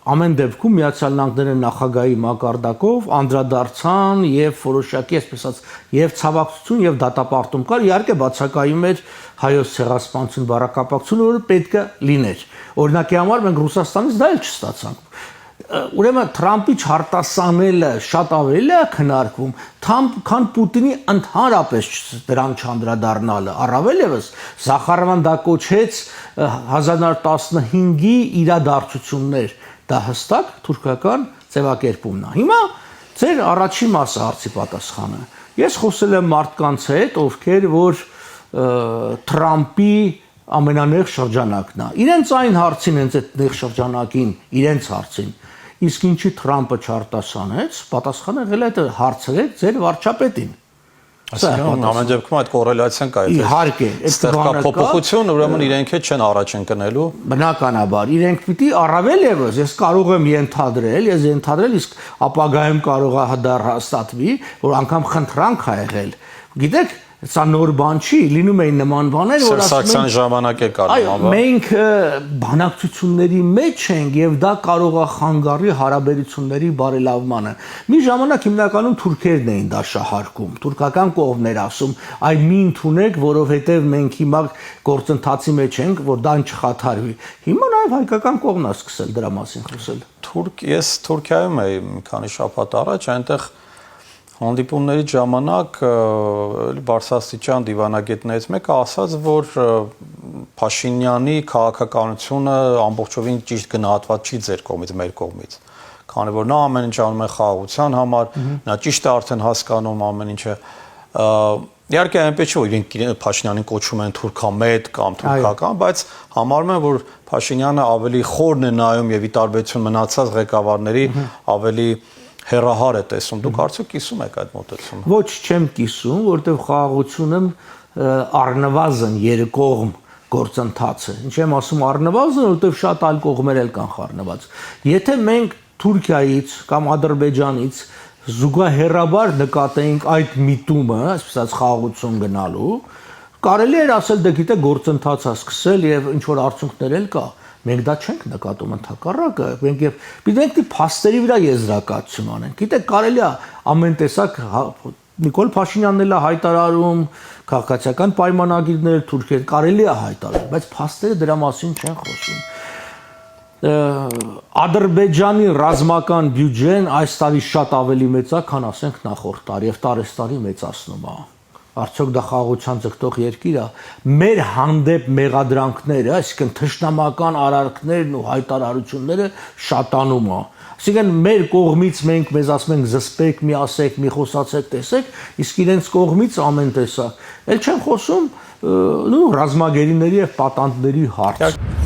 ամեն դեպքում Միացյալ Նահանգների նախագահի մակարդակով անդրադարձան եւ որոշակի, այսպես ասած, եւ ցավակցություն եւ դատապարտում կար, իհարկե բացակայում էր հայոց ցեղասպանություն բառակապակցությունը, որը պետք է լիներ։ Օրինակի համար մենք Ռուսաստանից դա էլ չստացանք։ Ուրեմն Թրամփի չարտասանելը շատ ավելի է քննարկվում, քան Պուտինի ընդհանրապես դրան չանդրադառնալը։ Առավել եւս Զախարովան դա կոչեց 1915-ի իրադարձություններ, դա հստակ թուրքական ձևակերպումն է։ Հիմա ձեր առաջին մասը հարցի պատասխանը։ Ես խոսել եմ մարդկանց հետ, ովքեր որ Թրամփի ամենանեղ շրջանակն է։ Իրենց այն հարցին, հենց այդ նեղ շրջանակին, իրենց հարցին իսկ ինչի Թրամփը չարտասանեց, պատասխանը եղել է այդ հարցրեք ձեր վարչապետին։ Այսինքն ամեն դեպքում այդ կոռելացիան կա։ Իհարկե, այստեղ կա փոփոխություն, ուրեմն իրենք էլ չեն առաջ ընկնելու։ Բնականաբար, իրենք պիտի առավել եւս, ես կարող եմ ենթադրել, իսկ ապագայում կարող է դա հաստատվի, որ անգամ խնդրանք ա եղել։ Գիտեք, սա նոր բան չի, լինում էին նման բաներ, որ ասում են ժամանակ է կարողանում։ Մենք բանակցությունների մեջ ենք եւ դա կարող է խանգարի հարաբերությունների բարելավմանը։ Մի ժամանակ հիմնականում թուրքերն էին դա շահարկում, թուրքական կողմն էր ասում, այ մի ընդունեք, որովհետեւ մենք հիմա գործընթացի մեջ ենք, որ դա չխաթարվի։ Հիմա նաեւ հայկական կողմն է սկսել դրա մասին խոսել։ Ես Թուրքիայում էի մի քանի շաբաթ առաջ, այնտեղ հանդիպումների ժամանակ բարձրաստիճան դիվանագետներից մեկը ասաց, որ Փաշինյանի քաղաքականությունը ամբողջովին ճիշտ գնահատված չի ձեր կողմից, մեր կողմից։ Քանի որ նա ամեն ինչ անում է խաղաղության համար, նա ճիշտ է արդեն հասկանում ամեն ինչը։ Իհարկե այնպես չէ, որ իրենք Փաշինյանին կոչում են թուրքամետ կամ թուրքական, բայց համարում են, որ Փաշինյանը ավելի խորն է նայում եւ ի տարբերություն մնացած ղեկավարների ավելի հերահար է տեսում, դուք արդյոք կիսում եք այդ մոտեցումը։ Ոչ, չեմ կիսում, որտեղ խաղաղությունը առնվազն երկկողմ գործընթաց է։ Ինչ եմ ասում առնվազն, որտեղ շատ այլ կողմեր էլ կան խառնված։ Եթե մենք Թուրքիայից կամ Ադրբեջանից զուգահեռաբար նկատեինք այդ միտումը, այսպես ասած խաղաղություն գնալու, կարելի էր ասել, դե գիտեք, գործընթաց է սկսել եւ ինչ որ արդյունքներ էլ կա։ Մենք դա չենք նկատում ընդհակառակը, մենք եւ պիտենք փաստերի վրա եզրակացություն անենք։ Գիտեք, կարելի է ամեն տեսակ Նիկոլ Փաշինյանն էլ է հայտարարում, քաղաքացիական պայմանագիրներ Թուրքիա կարելի է հայտարարել, բայց փաստերը դրա մասին չեն խոսում։ Ադրբեջանի ռազմական բյուջեն այս տարի շատ ավելի մեծ է, քան ասենք նախորդ տարի եւ տարեստարի մեծացնում է։ Արդյոք դա խաղաղության ձգտող երկիր է։ Մեր հանդեպ մեղադրանքները, այսինքն թշնամական արարքներն ու հայտարարությունները շատանում է։ Այսինքն մեր կողմից մենք մեզ ասում ենք զսպեք, մի ասեք, մի խոսացեք, տեսեք, իսկ իրենց կողմից ամեն տեսակ։ Էլ չեն խոսում ռազմագերիների եւ պատանդների հարց։